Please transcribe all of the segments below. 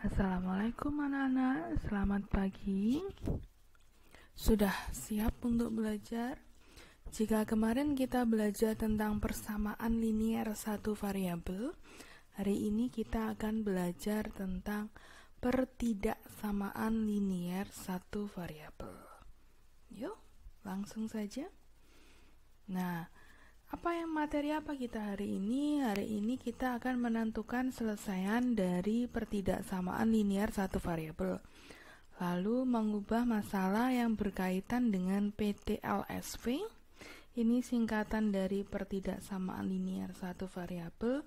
Assalamualaikum anak-anak, selamat pagi. Sudah siap untuk belajar? Jika kemarin kita belajar tentang persamaan linier satu variabel, hari ini kita akan belajar tentang pertidaksamaan linier satu variabel. Yuk, langsung saja. Nah, materi apa kita hari ini? Hari ini kita akan menentukan selesaian dari pertidaksamaan linier satu variabel. Lalu mengubah masalah yang berkaitan dengan PTLSV. Ini singkatan dari pertidaksamaan linier satu variabel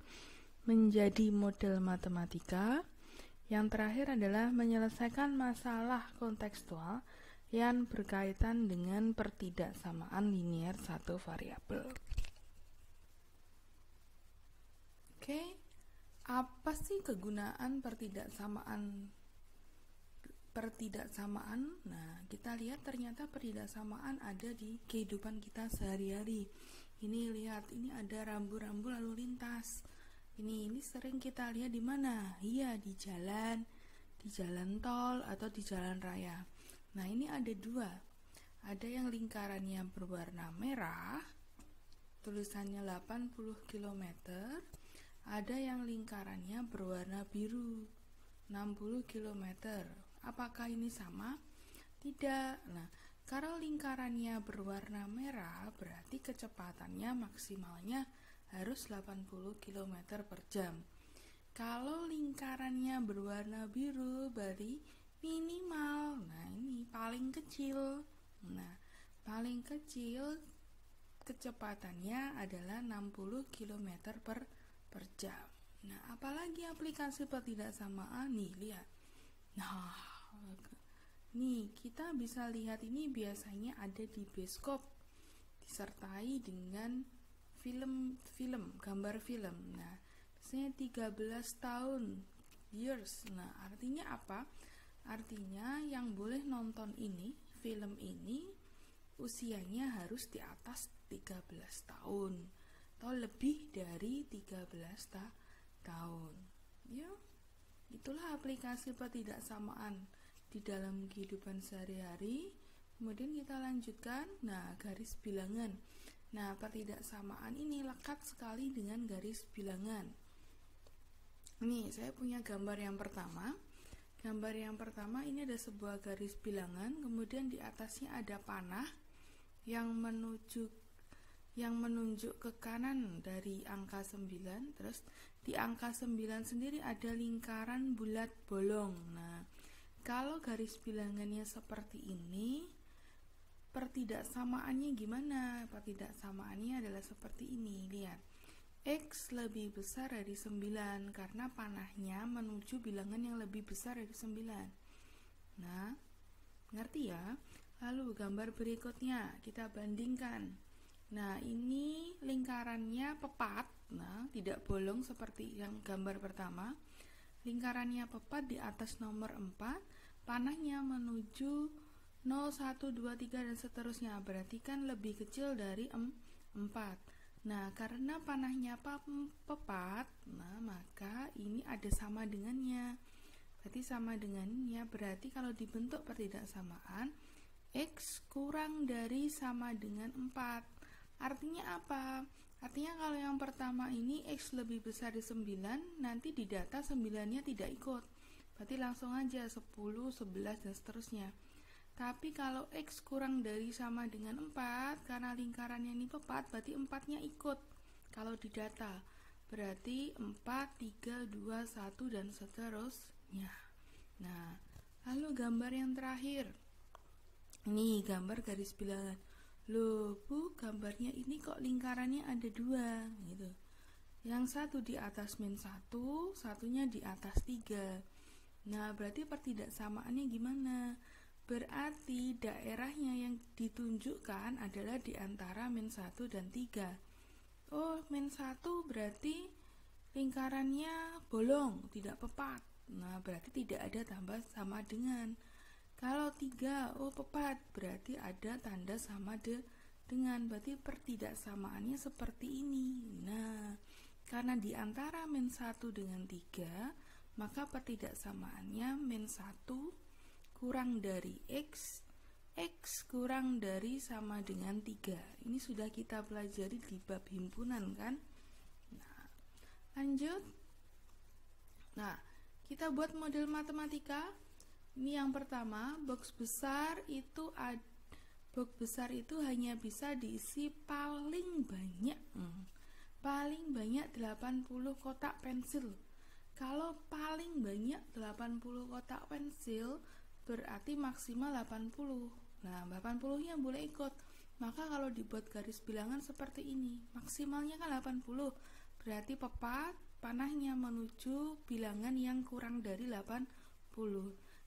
menjadi model matematika. Yang terakhir adalah menyelesaikan masalah kontekstual yang berkaitan dengan pertidaksamaan linier satu variabel. Oke, apa sih kegunaan pertidaksamaan? Nah, kita lihat ternyata pertidaksamaan ada di kehidupan kita sehari-hari. Ini lihat, ini ada rambu-rambu lalu lintas. Ini sering kita lihat di mana? Iya, di jalan tol atau di jalan raya. Nah, ini ada dua. Ada yang lingkarannya berwarna merah, tulisannya 80 km. Ada yang lingkarannya berwarna biru, 60 km. Apakah ini sama? Tidak. Nah, kalau lingkarannya berwarna merah, berarti kecepatannya maksimalnya harus 80 km per jam. Kalau lingkarannya berwarna biru, berarti minimal. Nah, ini paling kecil. Nah, paling kecil kecepatannya adalah 60 km per jam. Nah, apalagi aplikasi pertidaksamaan nih, lihat. Nah, nih kita bisa lihat ini biasanya ada di bioskop disertai dengan gambar film. Nah, biasanya 13 tahun years. Nah, artinya apa? Artinya yang boleh nonton film ini usianya harus di atas 13 tahun atau lebih dari 13 tahun. Ya, itulah aplikasi pertidaksamaan di dalam kehidupan sehari-hari. Kemudian kita lanjutkan. Nah, garis bilangan. Nah, pertidaksamaan ini lekat sekali dengan garis bilangan. Nih, saya punya gambar yang pertama. Gambar yang pertama ini ada sebuah garis bilangan, kemudian di atasnya ada panah yang menunjuk ke kanan dari angka 9. Terus di angka 9 sendiri ada lingkaran bulat bolong. Nah, kalau garis bilangannya seperti ini, pertidaksamaannya gimana? Pertidaksamaannya adalah seperti ini. Lihat, X lebih besar dari 9 karena panahnya menuju bilangan yang lebih besar dari 9. Nah, ngerti ya? Lalu gambar berikutnya kita bandingkan. Nah, ini lingkarannya pepat. Nah, tidak bolong seperti yang gambar pertama. Lingkarannya pepat di atas nomor 4, panahnya menuju 0, 1, 2, 3 dan seterusnya. Berarti kan lebih kecil dari 4. Nah, karena panahnya pepat, nah maka ini ada sama dengannya. Berarti sama dengannya, berarti kalau dibentuk pertidaksamaan, X kurang dari sama dengan 4. Artinya apa? Artinya kalau yang pertama ini X lebih besar dari 9, nanti di data 9-nya tidak ikut. Berarti langsung aja 10, 11 dan seterusnya. Tapi kalau X kurang dari sama dengan 4, karena lingkarannya ini pepat, berarti 4-nya ikut kalau di data. Berarti 4, 3, 2, 1 dan seterusnya. Nah, lalu gambar yang terakhir. Ini gambar garis bilangan. Loh, Bu, gambarnya ini kok lingkarannya ada 2 gitu. Yang satu di atas min 1, satunya di atas 3. Nah, berarti pertidaksamaannya gimana? Berarti daerahnya yang ditunjukkan adalah di antara min 1 dan 3. Oh, min 1 berarti lingkarannya bolong, tidak pepat. Nah, berarti tidak ada tambah sama dengan. Kalau 3, oh pepat, berarti ada tanda sama dengan. Berarti pertidaksamaannya seperti ini. Nah, karena di antara min 1 dengan 3, maka pertidaksamaannya min 1 kurang dari X kurang dari sama dengan 3. Ini sudah kita pelajari di bab himpunan kan. Nah, lanjut. Nah, kita buat model matematika. Ini yang pertama, box besar itu hanya bisa diisi paling banyak 80 kotak pensil. Kalau paling banyak 80 kotak pensil berarti maksimal 80. Nah, 80-nya boleh ikut. Maka kalau dibuat garis bilangan seperti ini, maksimalnya kan 80. Berarti panahnya menuju bilangan yang kurang dari 80.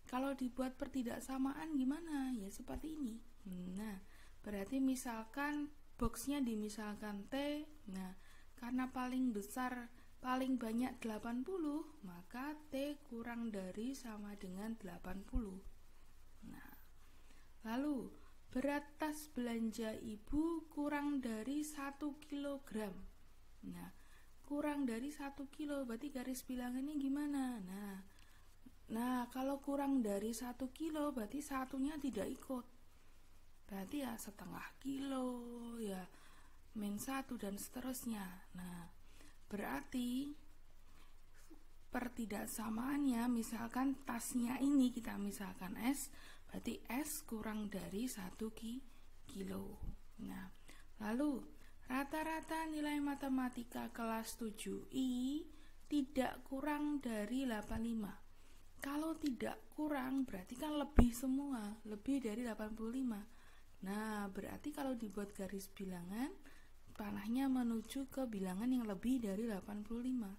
Kalau dibuat pertidaksamaan gimana? Ya seperti ini. Nah, berarti misalkan boxnya dimisalkan T. Nah, karena paling banyak 80, maka T kurang dari sama dengan 80. Nah, lalu berat tas belanja ibu kurang dari 1 kilogram. Nah, kurang dari 1 kilo berarti garis bilangannya gimana? Nah, kalau kurang dari 1 kilo berarti satunya tidak ikut. Berarti ya setengah kilo, ya min 1 dan seterusnya. Nah, berarti pertidaksamaannya misalkan tasnya ini kita misalkan S, berarti S kurang dari 1 kilo. Nah, lalu rata-rata nilai matematika kelas 7I tidak kurang dari 85. Kalau tidak kurang berarti kan lebih semua, lebih dari 85. Nah, berarti kalau dibuat garis bilangan, panahnya menuju ke bilangan yang lebih dari 85.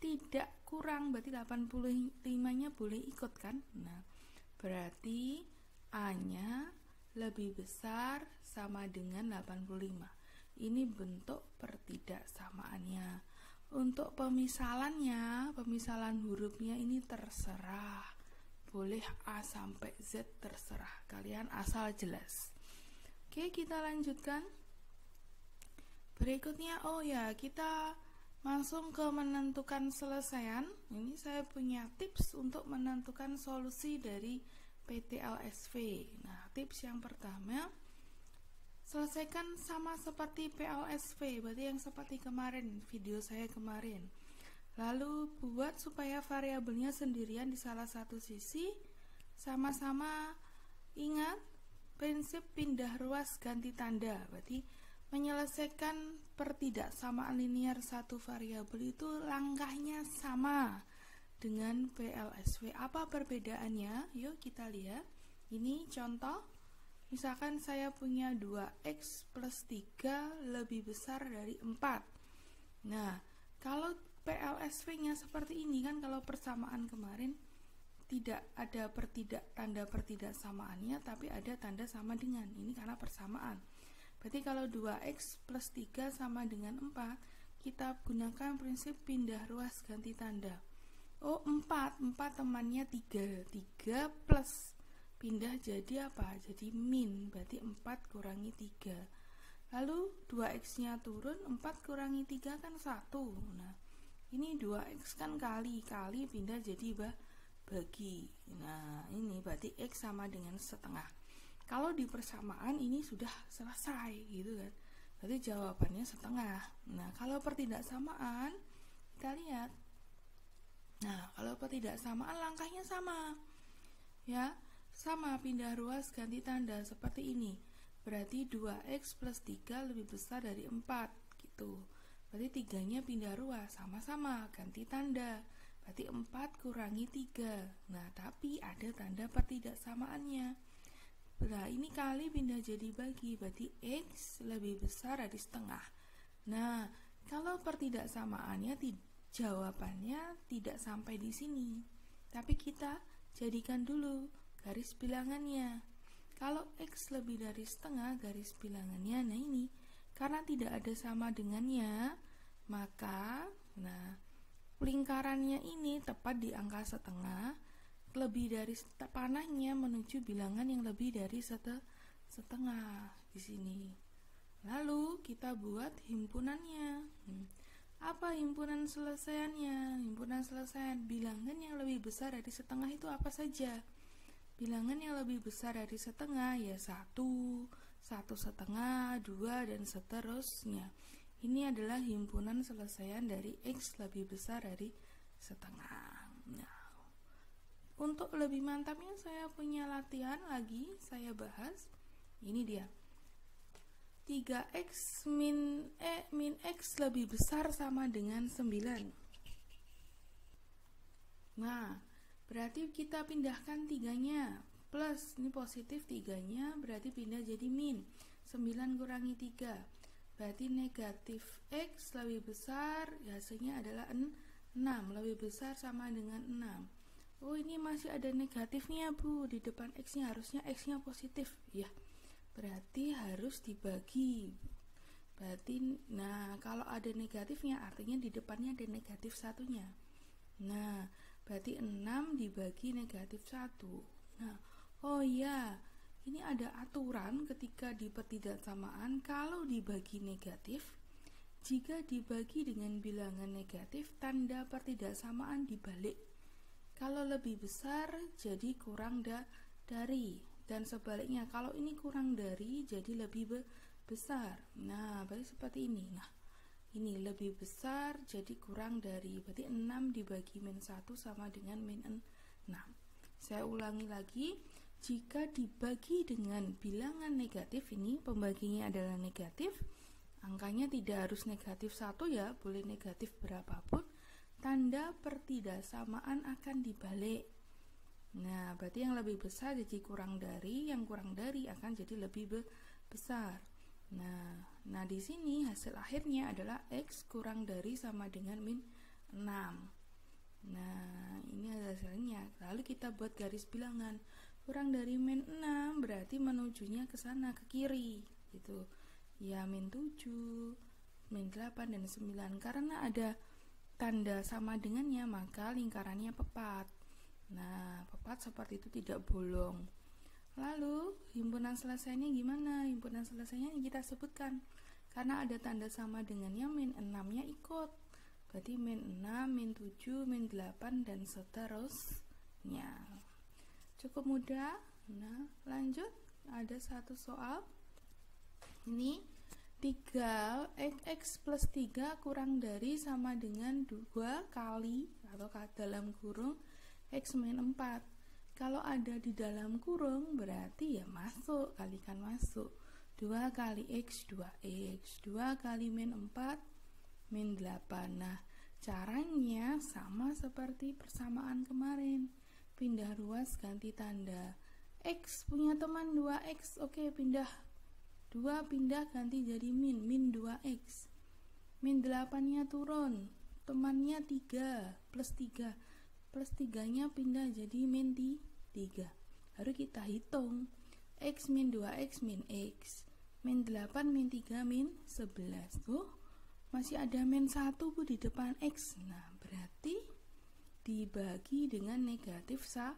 Tidak kurang berarti 85-nya boleh ikut kan? Nah, berarti A-nya lebih besar sama dengan 85. Ini bentuk pertidaksamaannya. Untuk pemisalan hurufnya ini terserah. Boleh A sampai Z terserah. Kalian asal jelas. Oke, kita lanjutkan. Berikutnya, kita langsung ke menentukan selesaian. Ini saya punya tips untuk menentukan solusi dari PTLSV. Nah, tips yang pertama, selesaikan sama seperti PLSV, berarti yang seperti kemarin, video saya kemarin. Lalu buat supaya variabelnya sendirian di salah satu sisi. Sama-sama ingat prinsip pindah ruas ganti tanda. Berarti menyelesaikan pertidaksamaan linear satu variabel itu langkahnya sama dengan PLSV. Apa perbedaannya? Yuk kita lihat. Ini contoh. Misalkan saya punya 2x plus 3 lebih besar dari 4. Nah, kalau PLSV-nya seperti ini kan, kalau persamaan kemarin tidak ada tanda pertidaksamaannya, tapi ada tanda sama dengan. Ini karena persamaan. Berarti kalau 2x plus 3 sama dengan 4, kita gunakan prinsip pindah ruas ganti tanda. 4 temannya 3 plus pindah jadi apa? Jadi min, berarti 4 kurangi 3. Lalu 2x-nya turun, 4 kurangi 3 kan 1. Nah, ini 2x kan kali pindah jadi bagi. Nah, ini berarti x sama dengan setengah. Kalau di persamaan ini sudah selesai gitu kan. Berarti jawabannya setengah. Nah, kalau pertidaksamaan kita lihat. Nah, kalau pertidaksamaan langkahnya sama. Ya, sama pindah ruas ganti tanda seperti ini. Berarti 2x plus 3 lebih besar dari 4 gitu. Berarti 3-nya pindah ruas, sama-sama ganti tanda. Berarti 4 kurangi 3. Nah, tapi ada tanda pertidaksamaannya. Nah, ini kali pindah jadi bagi, berarti x lebih besar dari setengah. Nah, kalau pertidaksamaannya jawabannya tidak sampai di sini. Tapi kita jadikan dulu garis bilangannya. Kalau x lebih dari setengah, garis bilangannya, nah ini karena tidak ada sama dengannya, maka lingkarannya ini tepat di angka setengah, lebih dari panahnya menuju bilangan yang lebih dari setengah di sini. Lalu kita buat himpunannya. Apa himpunan selesaiannya? Himpunan selesaian bilangan yang lebih besar dari setengah itu apa saja? Bilangan yang lebih besar dari setengah ya 1, 1,5, 2, dan seterusnya. Ini adalah himpunan selesaian dari X lebih besar dari setengah. Nah, untuk lebih mantapnya saya punya latihan lagi, saya bahas. Ini dia. 3x min x lebih besar sama dengan 9. Nah, berarti kita pindahkan 3-nya. Plus, ini positif 3-nya, berarti pindah jadi min. 9 kurangi 3. Berarti negatif x lebih besar, hasilnya adalah 6. Lebih besar sama dengan 6. Oh, ini masih ada negatifnya, Bu. Di depan x-nya harusnya x-nya positif. Ya. Berarti harus dibagi. Berarti, nah kalau ada negatifnya artinya di depannya ada negatif 1-nya. Nah, berarti 6 dibagi negatif 1. Nah, oh iya, ini ada aturan ketika di pertidaksamaan kalau dibagi negatif, jika dibagi dengan bilangan negatif, tanda pertidaksamaan dibalik. Kalau lebih besar jadi kurang dari. Dan sebaliknya, kalau ini kurang dari jadi lebih besar. Nah, berarti seperti ini. Nah, ini lebih besar jadi kurang dari. Berarti 6 dibagi min 1 sama dengan min 6. Saya ulangi lagi. Jika dibagi dengan bilangan negatif, ini pembaginya adalah negatif. Angkanya tidak harus negatif 1 ya, boleh negatif berapapun. Tanda pertidaksamaan akan dibalik. Nah, berarti yang lebih besar jadi kurang dari, yang kurang dari akan jadi lebih besar. Nah di sini hasil akhirnya adalah x kurang dari sama dengan min 6. Nah, ini hasilnya. Lalu kita buat garis bilangan. Kurang dari min 6 berarti menujunya ke sana, ke kiri gitu. Ya, min 7, min 8 dan 9. Karena ada tanda sama dengannya, maka lingkarannya pepat. Nah, pepat seperti itu, tidak bolong. Lalu, himpunan selesainya gimana? Himpunan selesainya yang kita sebutkan. Karena ada tanda sama dengannya, min 6-nya ikut. Berarti min 6, min 7, min 8, dan seterusnya. Cukup mudah. Nah, lanjut. Ada satu soal. Ini 3x plus 3 kurang dari sama dengan 2 kali, atau dalam kurung x min 4. Kalau ada di dalam kurung berarti ya masuk, kalikan masuk. 2 kali x 2x, 2 kali min 4 min 8. Nah, caranya sama seperti persamaan kemarin. Pindah ruas ganti tanda. X punya teman 2x, oke, pindah 2, pindah ganti jadi min 2x. Min 8-nya turun, temannya 3 plus 3. Plus 3-nya pindah jadi min 3. Baru kita hitung. X min 2x min x. Min 8 min 3 min 11. Oh, masih ada min 1 Bu di depan x. Nah, berarti dibagi dengan negatif 1.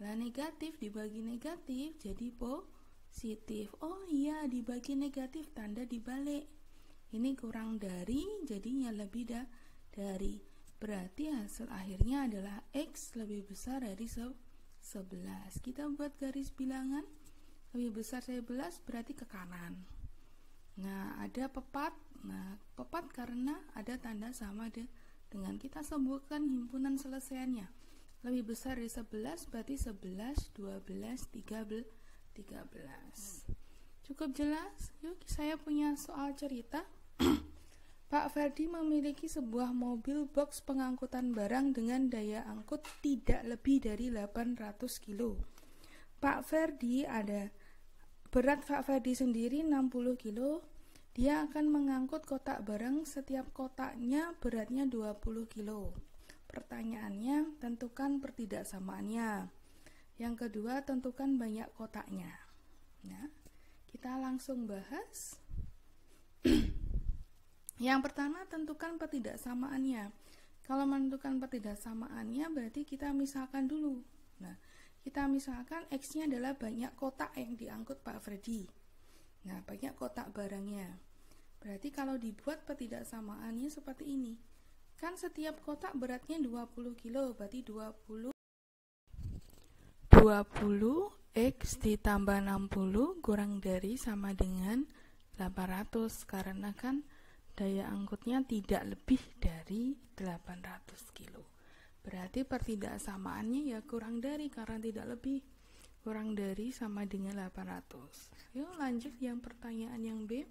Lah, negatif dibagi negatif jadi positif. Oh iya, dibagi negatif tanda dibalik. Ini kurang dari, jadinya lebih dari. Berarti hasil akhirnya adalah x lebih besar dari 11. Kita buat garis bilangan. Lebih besar 11 berarti ke kanan. Nah, ada pepat. Nah, pepat karena ada tanda sama dengan, kita sebutkan himpunan selesaiannya. Lebih besar dari 11 berarti 11, 12, 13. Cukup jelas? Yuk, saya punya soal cerita. Pak Ferdi memiliki sebuah mobil box pengangkutan barang dengan daya angkut tidak lebih dari 800 kilo. Pak Ferdi berat Pak Ferdi sendiri 60 kilo. Dia akan mengangkut kotak barang, setiap kotaknya beratnya 20 kilo. Pertanyaannya, tentukan pertidaksamaannya. Yang kedua, tentukan banyak kotaknya. Nah, kita langsung bahas. Yang pertama, tentukan pertidaksamaannya. Kalau menentukan pertidaksamaannya berarti kita misalkan dulu. Nah, kita misalkan X-nya adalah banyak kotak yang diangkut Pak Freddy. Nah, banyak kotak barangnya. Berarti kalau dibuat petidaksamaannya seperti ini. Kan setiap kotak beratnya 20 kilo, berarti 20 X ditambah 60 kurang dari sama dengan 800, karena kan daya angkutnya tidak lebih dari 800 kilo. Berarti pertidaksamaannya ya kurang dari, karena tidak lebih. Kurang dari sama dengan 800. Yuk lanjut yang pertanyaan yang B.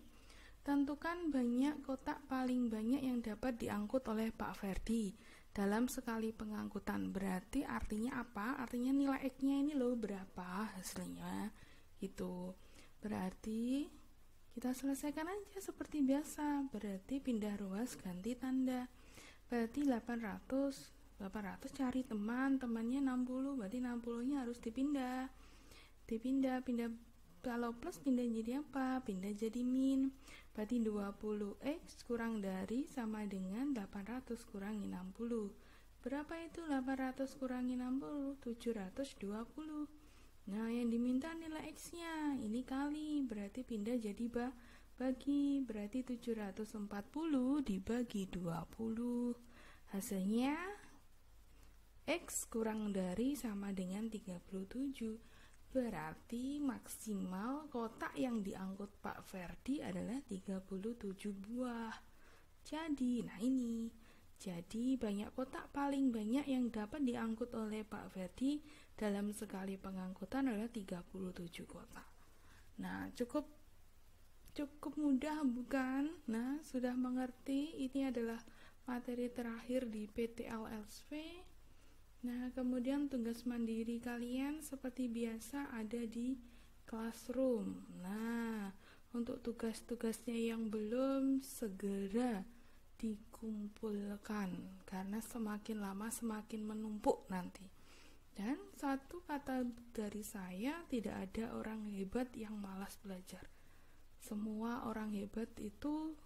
Tentukan banyak kotak paling banyak yang dapat diangkut oleh Pak Ferdi dalam sekali pengangkutan. Berarti artinya apa? Artinya nilai X-nya ini loh berapa hasilnya gitu. Berarti kita selesaikan aja seperti biasa. Berarti pindah ruas ganti tanda. Berarti 800 cari temannya 60, berarti 60-nya harus dipindah. Kalau plus pindah jadi apa? Pindah jadi min. Berarti 20X kurang dari sama dengan 800 kurangi 60. Berapa itu 800 kurangi 60? 720. Nah, yang diminta nilai X-nya. Ini kali, berarti pindah jadi bagi. Berarti 740 dibagi 20. Hasilnya X kurang dari sama dengan 37. Berarti maksimal kotak yang diangkut Pak Ferdi adalah 37 buah. Jadi banyak kotak paling banyak yang dapat diangkut oleh Pak Ferdi dalam sekali pengangkutan adalah 37 kotak. Nah, cukup mudah bukan? Nah, sudah mengerti? Ini adalah materi terakhir di PTLSP. Nah, kemudian tugas mandiri kalian seperti biasa ada di classroom. Nah, untuk tugas-tugasnya yang belum segera dikumpulkan, karena semakin lama semakin menumpuk nanti. Dan satu kata dari saya, tidak ada orang hebat yang malas belajar. Semua orang hebat itu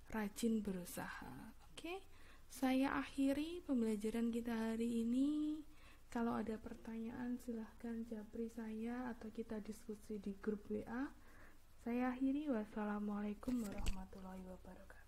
rajin berusaha. Oke? Saya akhiri pembelajaran kita hari ini. Kalau ada pertanyaan silahkan japri saya atau kita diskusi di grup WA. Saya akhiri. Wassalamualaikum warahmatullahi wabarakatuh.